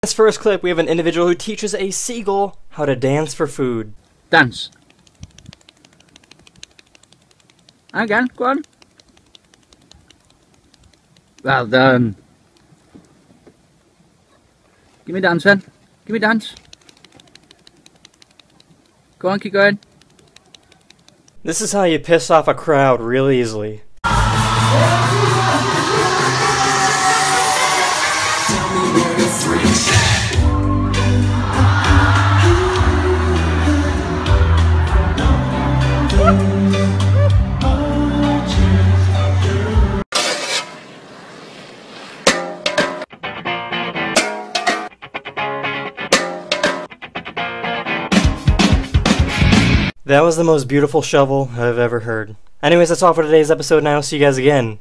This first clip, we have an individual who teaches a seagull how to dance for food. Dance. Again, go on. Well done. Give me dance then. Give me dance. Go on, keep going. This is how you piss off a crowd real easily. That was the most beautiful shovel I've ever heard. Anyways, that's all for today's episode, and I'll see you guys again